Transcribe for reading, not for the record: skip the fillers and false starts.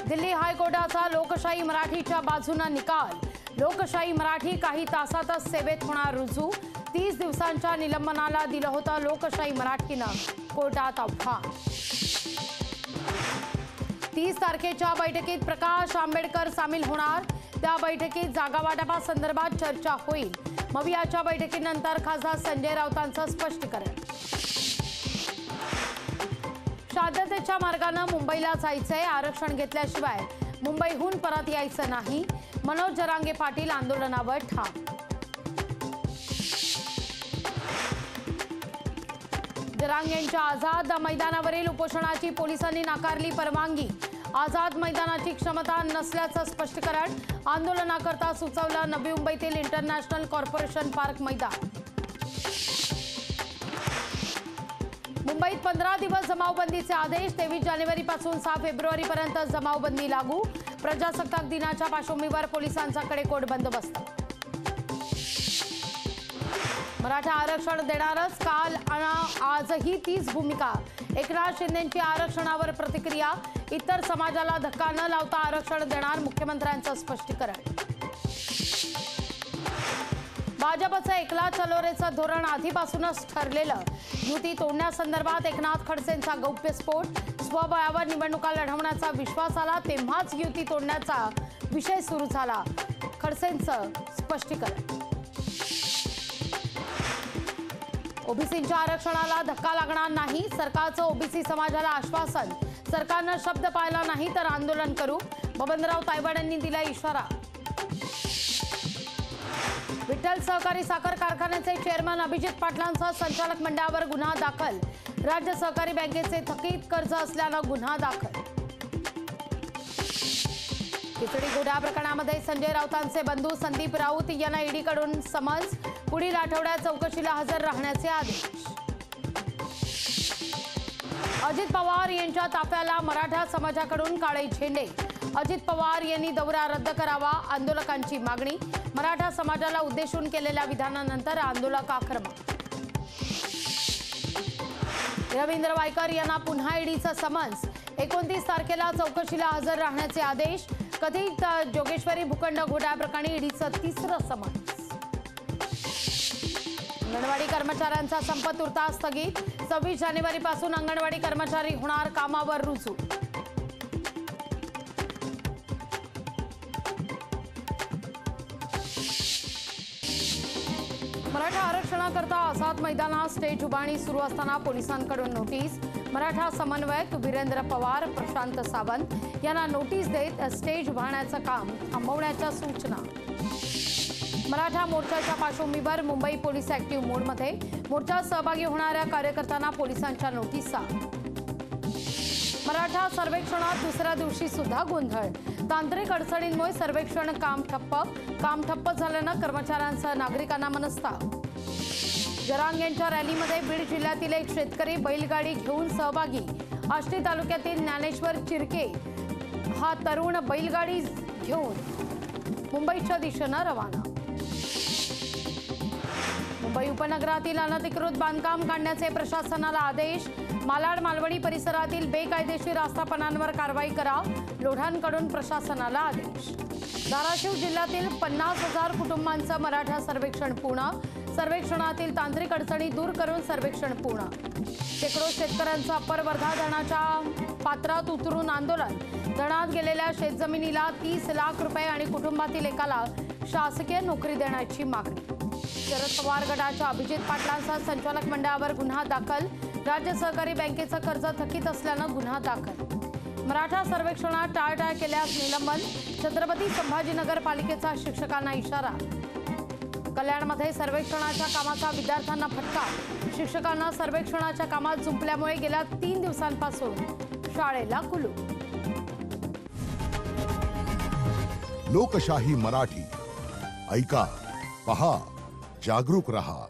दिल्ली हायकोर्टाचा लोकशाही मराठीच्या बाजूने निकाल। लोकशाही मराठी काही तासातच सेवेत होणार रुजू। 30 दिवसांच्या निलंबनाला दिलं होतं लोकशाही मराठीनं कोर्टात आव्हान। 30 तारखेच्या बैठकीत प्रकाश आंबेडकर सामील होणार। त्या बैठकीत जागा वाटपासंदर्भात चर्चा होईल। मवियाच्या बैठकीनंतर खासदार संजय राऊतांचं स्पष्टीकरण। शांततेच्या मार्गाने मुंबईला जायचंय, आरक्षण घेतल्याशिवाय मुंबईहून परत यायचं नाही। मनोज जरांगे पाटील आंदोलनावर ठाम। जरांगेंच्या आझाद मैदानावरील उपोषणाची पोलिसांनी नाकारली परवानगी। आझाद मैदानाची क्षमता नसल्याचं स्पष्टीकरण। आंदोलनाकरता सुचवलं नवी मुंबईतील इंटरनॅशनल कॉर्पोरेशन पार्क मैदान। मुंबईत 15 दिवस जमावबंदीचे आदेश। 23 जानेवारीपासून 6 फेब्रुवारीपर्यंत जमावबंदी लागू। प्रजासत्ताक दिनाच्या पार्श्वभूमीवर पोलिसांचा कडेकोट बंदोबस्त। मराठा आरक्षण देणारच, काल आणि आजही तीच भूमिका। एकनाथ शिंदेंची आरक्षणावर प्रतिक्रिया। इतर समाजाला धक्का न लावता आरक्षण देणार, मुख्यमंत्र्यांचं स्पष्टीकरण। भाजपचं एकला चलोरेचं धोरण आधीपासूनच ठरलेलं। युती तोडण्यासंदर्भात एकनाथ खडसेंचा गौप्यस्फोट। स्वबळावर निवडणुका लढवण्याचा विश्वास आला तेव्हाच युती तोडण्याचा विषय सुरू झाला, खडसेंचं स्पष्टीकरण। ओबीसींच्या आरक्षणाला धक्का लागणार नाही, सरकारचं ओबीसी समाजाला आश्वासन। सरकारनं शब्द पाळला नाही तर आंदोलन करू, बबनराव तायवाड यांनी दिला इशारा। विठ्ठल सहकारी साखर कारखान्याचे चेअरमन अभिजित पाटलांसह संचालक मंडळावर गुन्हा दाखल। राज्य सहकारी बँकेचे थकीत कर्ज असल्यानं गुन्हा दाखल। खिचडी घोटाळा प्रकरणामध्ये संजय राऊतांचे बंधू संदीप राऊत यांना ईडीकडून समन्स। पुढील आठवड्यात चौकशीला हजर राहण्याचे आदेश। अजित पवार यांच्या ताफ्याला मराठा समाजाकडून काळे झेंडे। अजित पवार यांनी दौरा रद्द करावा, आंदोलकांची मागणी। मराठा समाजाला उद्देशून केलेल्या विधानानंतर आंदोलक आक्रमक। रवींद्र वायकर यांना पुन्हा ईडीचं समन्स। 29 तारखेला चौकशीला हजर राहण्याचे आदेश। कथित जोगेश्वरी भूखंड घोटाळा प्रकरणी ईडीचं 3रं समन्स। अंगणवाडी कर्मचाऱ्यांचा संप तुर्तास स्थगित। 26 जानेवारीपासून अंगणवाडी कर्मचारी होणार कामावर रुजू। मराठा आरक्षणाकरता आझाद मैदानात स्टेज उभारणी सुरू असताना पोलिसांकडून नोटीस। मराठा समन्वयक वीरेंद्र पवार, प्रशांत सावंत यांना नोटीस देत स्टेज उभारण्याचं काम थांबवण्याच्या सूचना। मराठा मोर्चाच्या पार्श्वभूमीवर मुंबई पोलीस ऍक्टिव्ह मोडमध्ये। मोर्चात सहभागी होणाऱ्या कार्यकर्त्यांना पोलिसांच्या नोटिसा। मराठा सर्वेक्षणात दुसऱ्या दिवशी सुद्धा गोंधळ। तांत्रिक अडचणींमुळे सर्वेक्षण काम ठप्प झाल्यानं कर्मचाऱ्यांसह नागरिकांना मनस्ताप। जरांगेंच्या रॅलीमध्ये बीड जिल्ह्यातील एक शेतकरी बैलगाडी घेऊन सहभागी। आष्टी तालुक्यातील ज्ञानेश्वर चिरके हा तरुण बैलगाडी घेऊन मुंबईच्या दिशेनं रवाना। मुंबई उपनगरातील अनधिकृत बांधकाम काढण्याचे प्रशासनाला आदेश। मालाड मालवणी परिसरातील बेकायदेशीर आस्थापनांवर कारवाई करा, लोढांकडून प्रशासनाला आदेश। धाराशिव जिल्ह्यातील 50,000 कुटुंबांचं मराठा सर्वेक्षण पूर्ण। सर्वेक्षणातील तांत्रिक अडचणी दूर करून सर्वेक्षण पूर्ण। शेकडो शेतकऱ्यांचं अप्पर वर्धा धरणाच्या पात्रात उतरून आंदोलन। धरणात गेलेल्या शेतजमिनीला 30 लाख रुपये आणि कुटुंबातील एकाला शासकीय नोकरी देण्याची मागणी। शरद पवार गटाच्या अभिजित पाटलांसह संचालक मंडळावर गुन्हा दाखल। राज्य सहकारी बँकेचं कर्ज थकीत असल्यानं गुन्हा दाखल। मराठा सर्वेक्षणात टाळाटाळ केल्यास निलंबन। छत्रपती संभाजीनगर पालिकेचा शिक्षकांना इशारा। कल्याणमध्ये सर्वेक्षणाच्या कामाचा विद्यार्थ्यांना फटका। शिक्षकांना सर्वेक्षणाच्या कामात जुंपल्यामुळे गेल्या 3 दिवसांपासून शाळेला कुलूप। लोकशाही मराठी ऐका, पहा, जागरूक रहा।